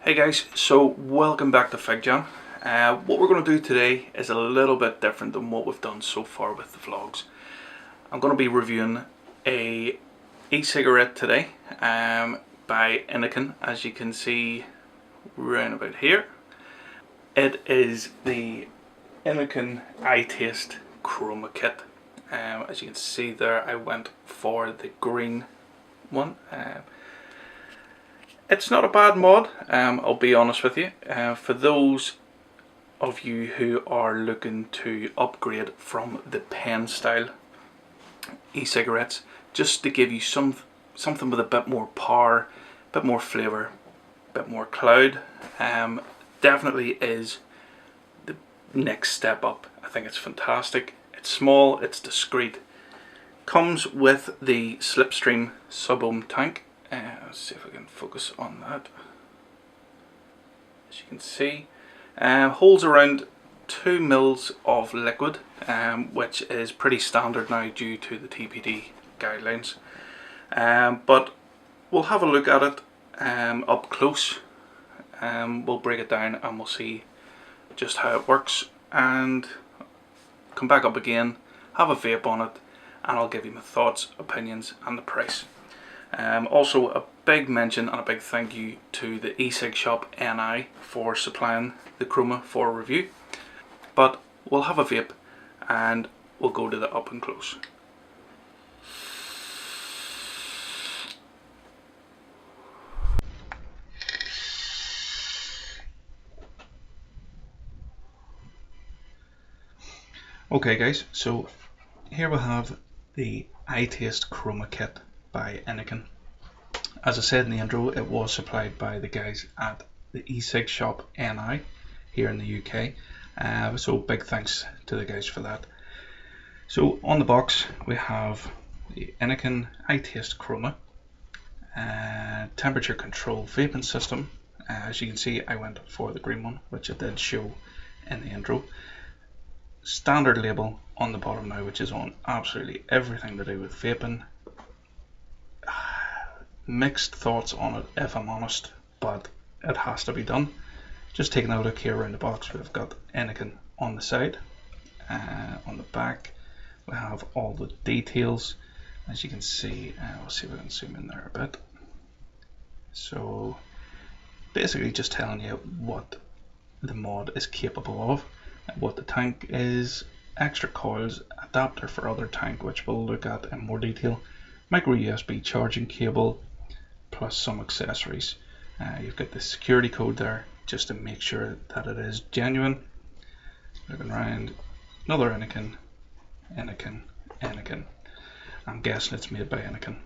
Hey guys, so welcome back to FIGJAM. What we're going to do today is a little bit different than what we've done so far with the vlogs. I'm going to be reviewing a e-cigarette today by Innokin, as you can see round about here. It is the Innokin Itaste Kroma kit. As you can see there, I went for the green one. It's not a bad mod, I'll be honest with you. For those of you who are looking to upgrade from the pen style e-cigarettes, just to give you something with a bit more power, a bit more flavour, a bit more cloud, definitely is the next step up. I think it's fantastic. It's small, it's discreet. Comes with the slipstream sub-ohm tank. Let's see if I can focus on that. As you can see, holds around 2 mils of liquid, which is pretty standard now due to the TPD guidelines. But we'll have a look at it up close. We'll break it down and we'll see just how it works, and come back up again, have a vape on it, and I'll give you my thoughts, opinions and the price. Also a big mention and a big thank you to the E-Cig Shop NI for supplying the Kroma for review. But we'll have a vape and we'll go to the up and close. Okay guys, so here we have the Itaste Kroma kit by Innokin. As I said in the intro, it was supplied by the guys at the E-Cig Shop NI here in the UK. So big thanks to the guys for that. So on the box we have the Innokin Itaste Kroma temperature control vaping system. As you can see, I went for the green one, which I did show in the intro. Standard label on the bottom now, which is on absolutely everything to do with vaping. Mixed thoughts on it, if I'm honest, but it has to be done. Just taking a look here around the box, we've got Innokin on the side. On the back we have all the details. As you can see, we'll see if we can zoom in there a bit. So basically just telling you what the mod is capable of, what the tank is, extra coils, adapter for other tank, which we'll look at in more detail, micro USB charging cable, plus some accessories. You've got the security code there just to make sure that it is genuine. Looking around, another Innokin, Innokin, Innokin. I'm guessing it's made by Innokin.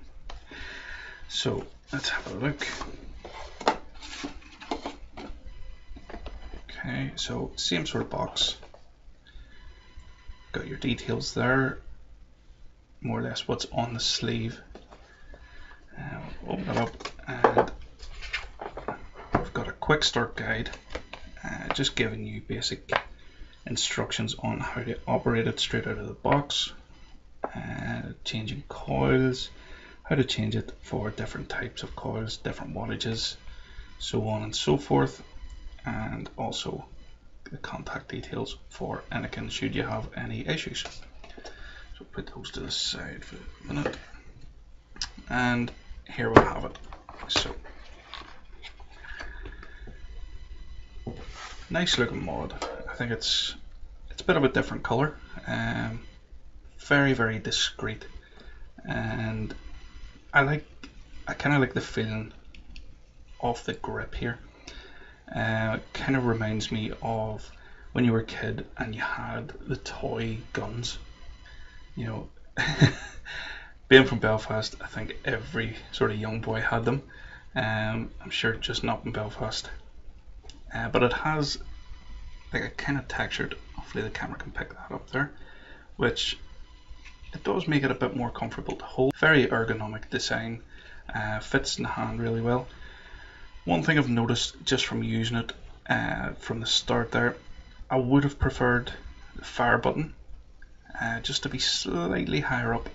So let's have a look. Okay, so same sort of box. Got your details there, more or less what's on the sleeve. Open it up and we've got a quick start guide, just giving you basic instructions on how to operate it straight out of the box, changing coils, how to change it for different types of coils, different wattages, so on and so forth, and also the contact details for Innokin should you have any issues. So put those to the side for a minute, and here we have it. So nice looking mod. I think it's a bit of a different color, very discreet, and I kind of like the feeling of the grip here. It kind of reminds me of when you were a kid and you had the toy guns, you know. Being from Belfast, I think every sort of young boy had them. I'm sure just not in Belfast. But it has like a kind of textured, hopefully the camera can pick that up there, which it does make it a bit more comfortable to hold. Very ergonomic design, fits in the hand really well. One thing I've noticed just from using it from the start there, I would have preferred the fire button just to be slightly higher up.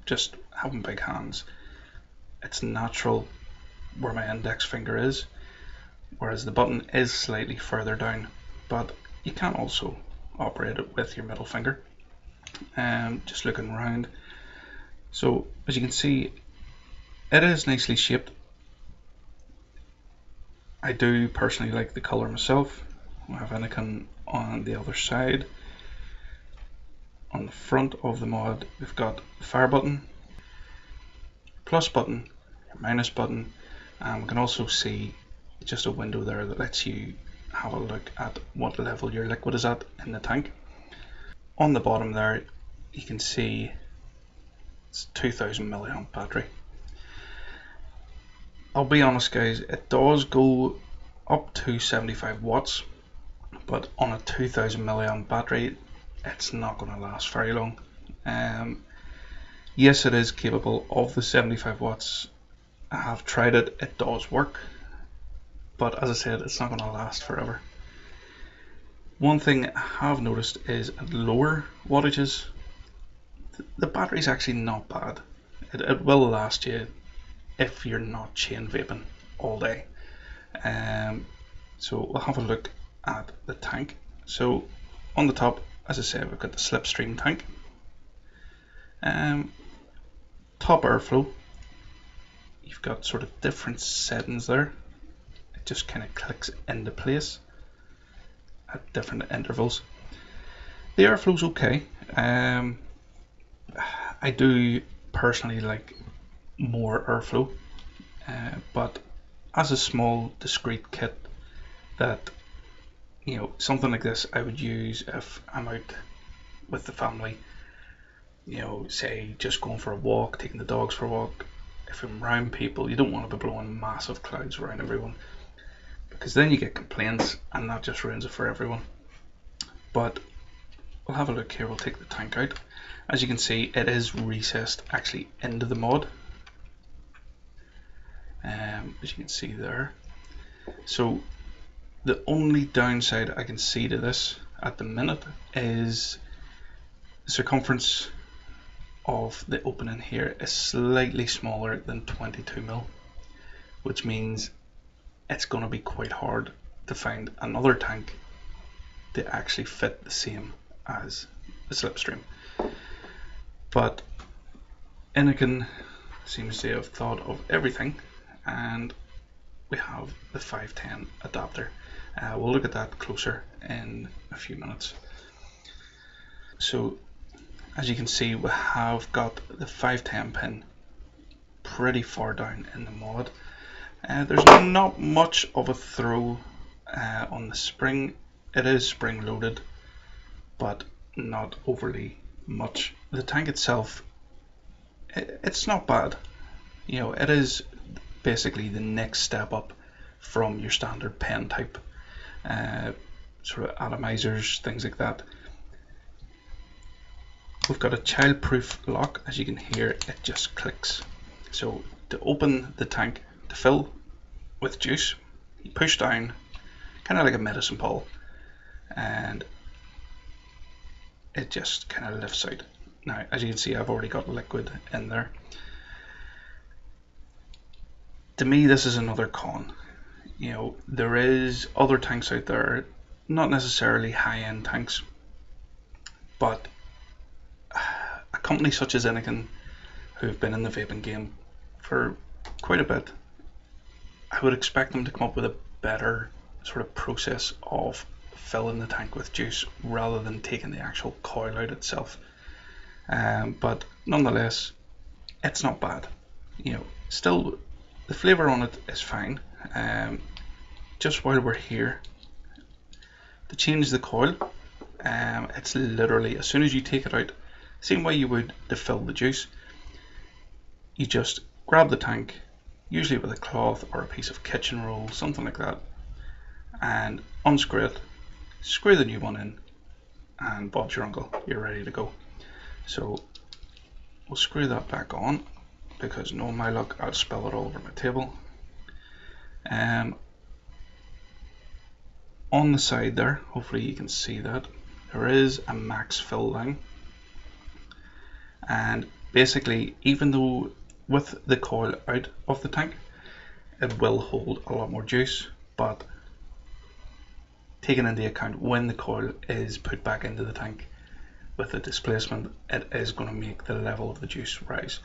Just having big hands, it's natural where my index finger is, whereas the button is slightly further down, but you can also operate it with your middle finger. Just looking around, so as you can see, it is nicely shaped. I do personally like the colour myself. We have Innokin on the other side. On the front of the mod, we've got the fire button, plus button, minus button, and we can also see just a window there that lets you have a look at what level your liquid is at in the tank. On the bottom there, you can see it's 2000 milliamp battery. I'll be honest guys, it does go up to 75 watts, but on a 2000 milliamp battery, it's not going to last very long. Yes, it is capable of the 75 watts. I have tried it, it does work, but as I said, it's not going to last forever. One thing I have noticed is at lower wattages, the battery's actually not bad. It will last you if you're not chain vaping all day. So we'll have a look at the tank. So on the top, as I said, we've got the slipstream tank. Top airflow, you've got sort of different settings there. It just kind of clicks into place at different intervals. The airflow's okay. I do personally like more airflow, but as a small discrete kit that, you know, something like this I would use if I'm out with the family, you know, say just going for a walk, taking the dogs for a walk. If I'm around people, you don't want to be blowing massive clouds around everyone, because then you get complaints and that just ruins it for everyone. But we'll have a look here. We'll take the tank out. As you can see, it is recessed actually into the mod, as you can see there. So the only downside I can see to this at the minute is the circumference of the opening here is slightly smaller than 22 mil, which means it's going to be quite hard to find another tank to actually fit the same as the slipstream. But Innokin seems to have thought of everything, and we have the 510 adapter. We'll look at that closer in a few minutes. So as you can see, we have got the 510 pin pretty far down in the mod. There's not much of a throw on the spring. It is spring loaded, but not overly much. The tank itself, it's not bad. You know, it is basically the next step up from your standard pen type, sort of atomizers, things like that. We've got a child-proof lock. As you can hear, it just clicks. So to open the tank to fill with juice, you push down, kind of like a medicine ball, and it just kind of lifts out. Now, as you can see, I've already got liquid in there. To me, this is another con. You know, there is other tanks out there, not necessarily high-end tanks, but a company such as Innokin, who've been in the vaping game for quite a bit, I would expect them to come up with a better sort of process of filling the tank with juice rather than taking the actual coil out itself. But nonetheless, it's not bad. You know, still the flavor on it is fine. Just while we're here, to change the coil, it's literally as soon as you take it out, same way you would to fill the juice, you just grab the tank, usually with a cloth or a piece of kitchen roll, something like that, and unscrew it, screw the new one in, and Bob's your uncle, you're ready to go. So we'll screw that back on, because knowing my luck, I'll spill it all over my table. On the side there, hopefully you can see that, there is a max fill line, and basically, even though with the coil out of the tank, it will hold a lot more juice, but taking into account when the coil is put back into the tank with the displacement, it is going to make the level of the juice rise.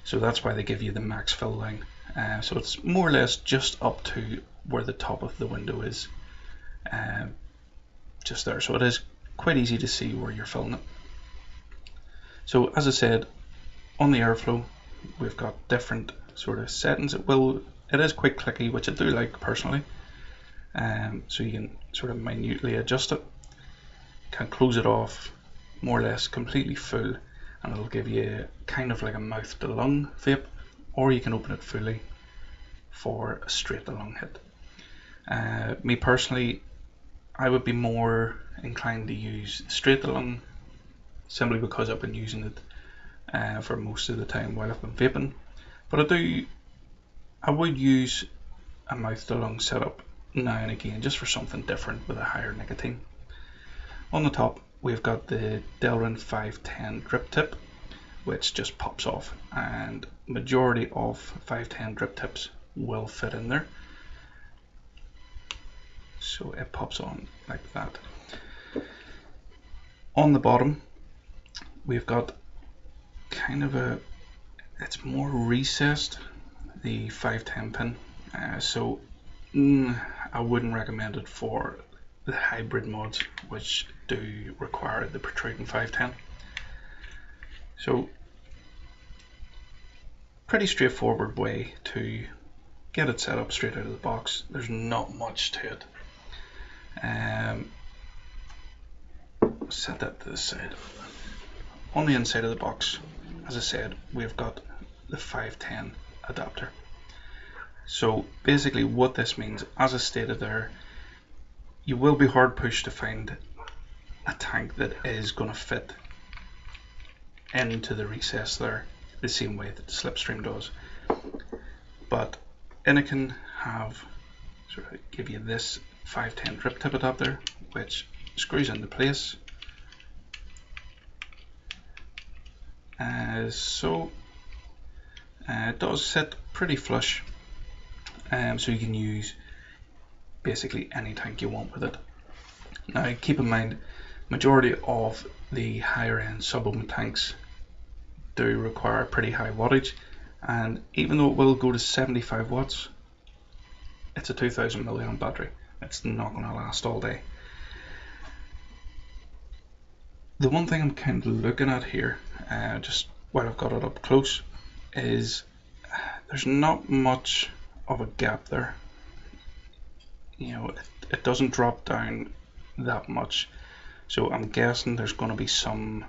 So that's why they give you the max fill line. So it's more or less just up to where the top of the window is, just there. So it is quite easy to see where you're filling it. So as I said, on the airflow, we've got different sort of settings. It is quite clicky, which I do like personally. So you can sort of minutely adjust it. Can close it off more or less completely full, and it'll give you kind of like a mouth to lung vape, or you can open it fully for a straight to lung hit. Me personally, I would be more inclined to use straight to lung, simply because I've been using it for most of the time while I've been vaping. But I would use a mouth to lung setup now and again, just for something different with a higher nicotine. On the top, we've got the Delrin 510 drip tip, which just pops off, and majority of 510 drip tips will fit in there. So it pops on like that. On the bottom, we've got kind of it's more recessed, the 510 pin. So I wouldn't recommend it for the hybrid mods, which do require the protruding 510. So pretty straightforward way to get it set up straight out of the box. There's not much to it. Set that to the side. On the inside of the box, as I said, we've got the 510 adapter. So basically what this means, as I stated there, you will be hard pushed to find a tank that is going to fit into the recess there the same way that the Slipstream does. But Innokin have sort of give you this 510 drip tip adapter, which screws into place. It does sit pretty flush, so you can use basically any tank you want with it. Now keep in mind, majority of the higher end sub-ohm tanks do require pretty high wattage, and even though it will go to 75 watts, it's a 2000 milliamp battery. It's not going to last all day. The one thing I'm kind of looking at here, just while I've got it up close, is there's not much of a gap there. You know, it doesn't drop down that much, so I'm guessing there's going to be some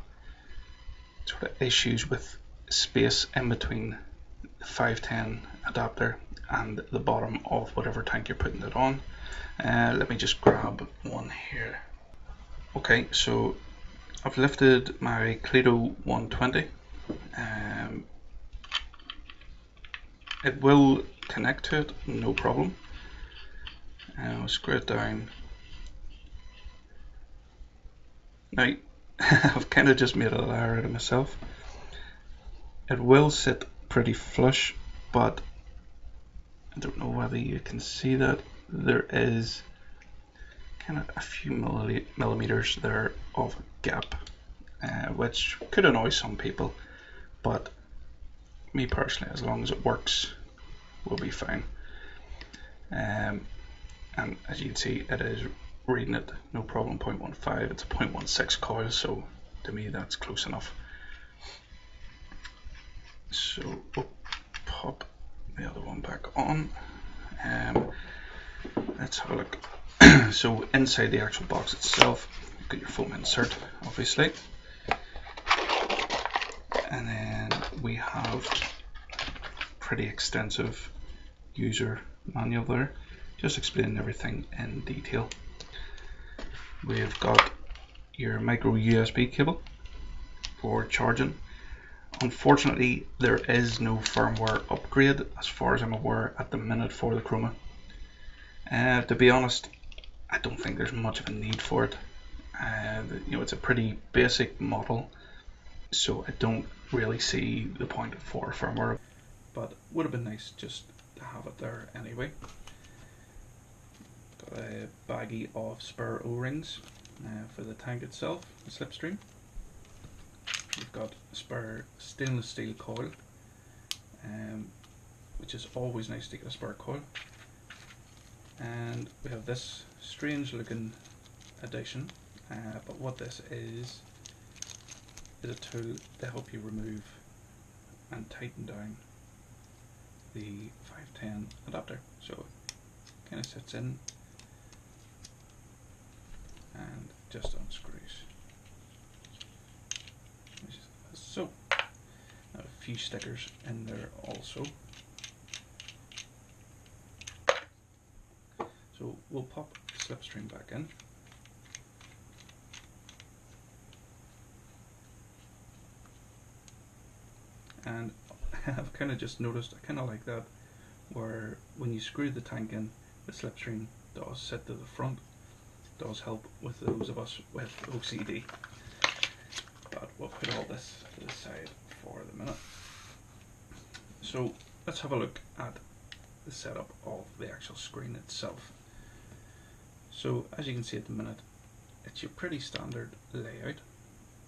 sort of issues with space in between the 510 adapter and the bottom of whatever tank you're putting it on. Let me just grab one here. Okay, so I've lifted my Cledo 120. It will connect to it, no problem. I'll screw it down. Now, I've kind of just made a liar out of myself. It will sit pretty flush, but I don't know whether you can see that. There is kind of a few millimeters there of gap, which could annoy some people, but me personally, as long as it works, we'll be fine. And as you can see, it is reading it no problem, 0.15. It's a 0.16 coil, so to me that's close enough. So pop the other one back on. Let's have a look. So inside the actual box itself, you've got your foam insert, obviously, and then we have pretty extensive user manual there, just explaining everything in detail. We've got your micro USB cable for charging. Unfortunately, there is no firmware upgrade as far as I'm aware at the minute for the Kroma. To be honest, I don't think there's much of a need for it. You know, it's a pretty basic model, so I don't really see the point for firmware, but would have been nice just to have it there anyway. Got a baggie of spare O-rings for the tank itself, the slipstream. We've got a spare stainless steel coil, which is always nice to get a spare coil. And we have this strange looking addition, but what this is a tool to help you remove and tighten down the 510 adapter. So it kind of sits in and just unscrews. So, a few stickers in there also. So we'll pop the slipstream back in. And I've kind of just noticed, I kind of like that, where when you screw the tank in, the slipstream does sit to the front. Does help with those of us with OCD. But we'll put all this to the side for the minute. So let's have a look at the setup of the actual screen itself. So as you can see at the minute, it's your pretty standard layout.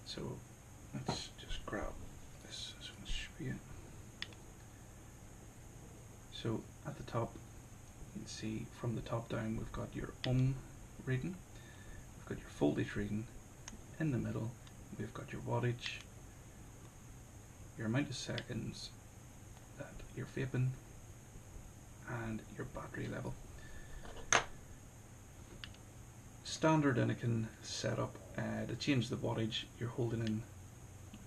So let's just grab this so I'll show you. So at the top, you can see from the top down we've got your ohm reading, we've got your voltage reading. In the middle we've got your wattage, your amount of seconds that you're vaping, and your battery level. Standard Innokin setup, to change the wattage you're holding in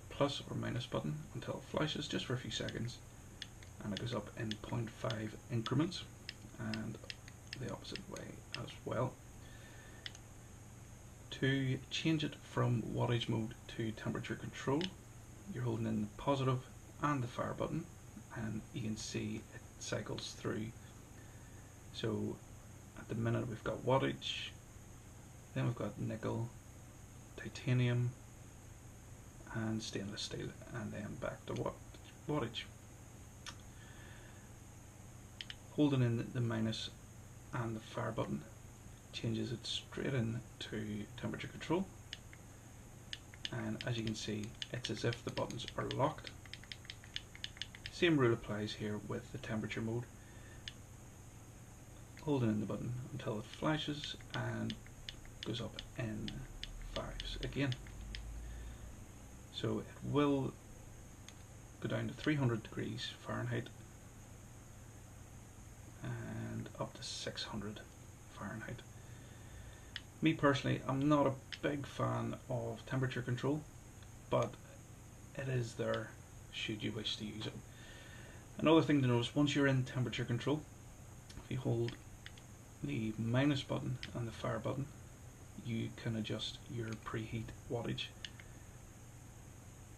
plus or minus button until it flashes just for a few seconds, and it goes up in 0.5 increments, and the opposite way as well. To change it from wattage mode to temperature control, you're holding in the positive and the fire button, and you can see it cycles through. So at the minute we've got wattage, then we've got nickel, titanium and stainless steel, and then back to wattage. Holding in the minus and the fire button changes it straight in to temperature control, and as you can see, it's as if the buttons are locked. Same rule applies here with the temperature mode. Holding in the button until it flashes and goes up in 5s again. So it will go down to 300 degrees Fahrenheit and up to 600 Fahrenheit. Me personally, I'm not a big fan of temperature control, but it is there should you wish to use it. Another thing to notice, once you're in temperature control, if you hold the minus button and the fire button, you can adjust your preheat wattage.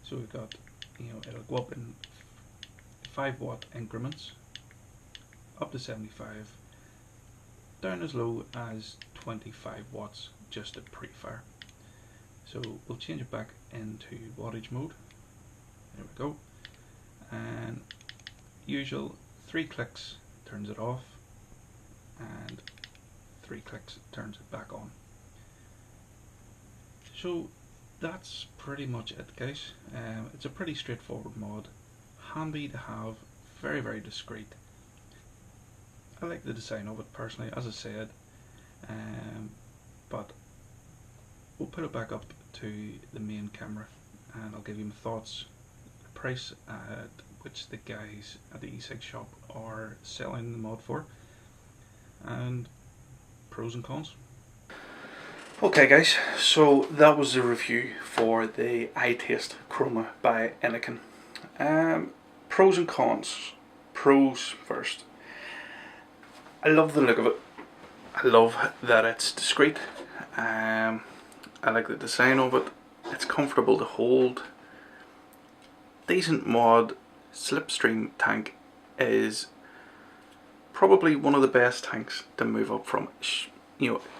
So we've got, it'll go up in 5 watt increments, up to 75, down as low as 25 watts just at pre-fire. So we'll change it back into wattage mode. There we go. And usual 3 clicks turns it off, and 3 clicks turns it back on. So that's pretty much it, guys. It's a pretty straightforward mod, handy to have, very very discreet. I like the design of it personally, as I said, but we'll put it back up to the main camera and I'll give you my thoughts, the price at which the guys at the E-Cig shop are selling the mod for, and pros and cons. Okay guys, so that was the review for the Itaste Kroma by Innokin. Pros and cons. Pros first. I love the look of it. I love that it's discreet. I like the design of it. It's comfortable to hold. Decent mod. Slipstream tank is probably one of the best tanks to move up from,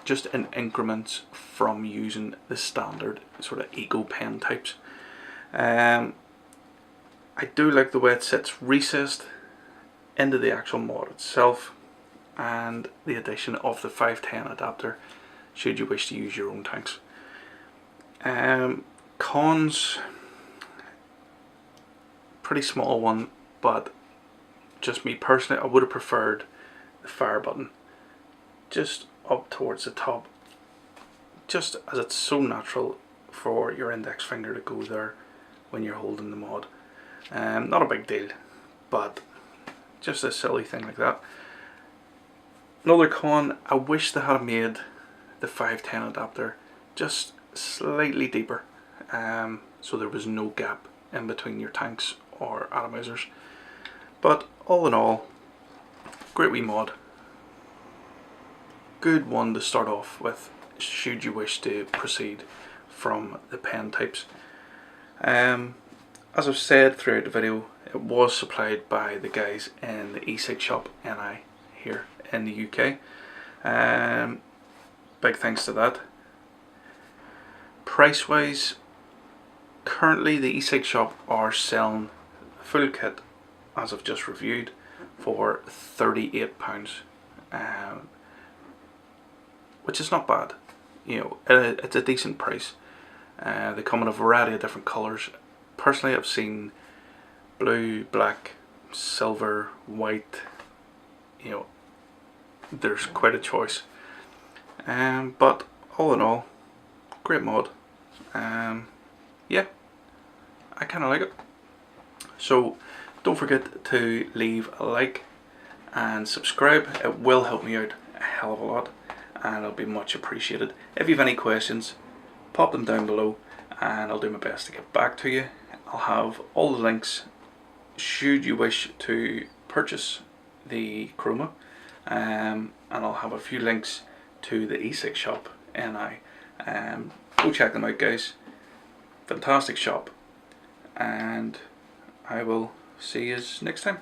just in increments from using the standard sort of eco pen types. I do like the way it sits recessed into the actual mod itself. and the addition of the 510 adapter should you wish to use your own tanks. Cons, pretty small one, but just me personally, I would have preferred the fire button just up towards the top, just as it's so natural for your index finger to go there when you're holding the mod. Not a big deal, but just a silly thing like that. Another con, I wish they had made the 510 adapter just slightly deeper, so there was no gap in between your tanks or atomizers. But all in all, great wee mod. Good one to start off with should you wish to proceed from the pen types. As I've said throughout the video, it was supplied by the guys in the E-Cig Shop NI here in the UK. Big thanks to that. Price wise, currently the E-Cig Shop are selling a full kit, as I've just reviewed, for £38, which is not bad. You know, it's a decent price. They come in a variety of different colours. Personally, I've seen blue, black, silver, white. You know, there's quite a choice. But all in all, great mod. Yeah, I kind of like it. So don't forget to leave a like and subscribe. It will help me out a hell of a lot, and it'll be much appreciated. If you have any questions, pop them down below and I'll do my best to get back to you. I'll have all the links should you wish to purchase the Kroma, and I'll have a few links to the E-Cig Shop NI. Go check them out, guys. Fantastic shop, and I will see you next time.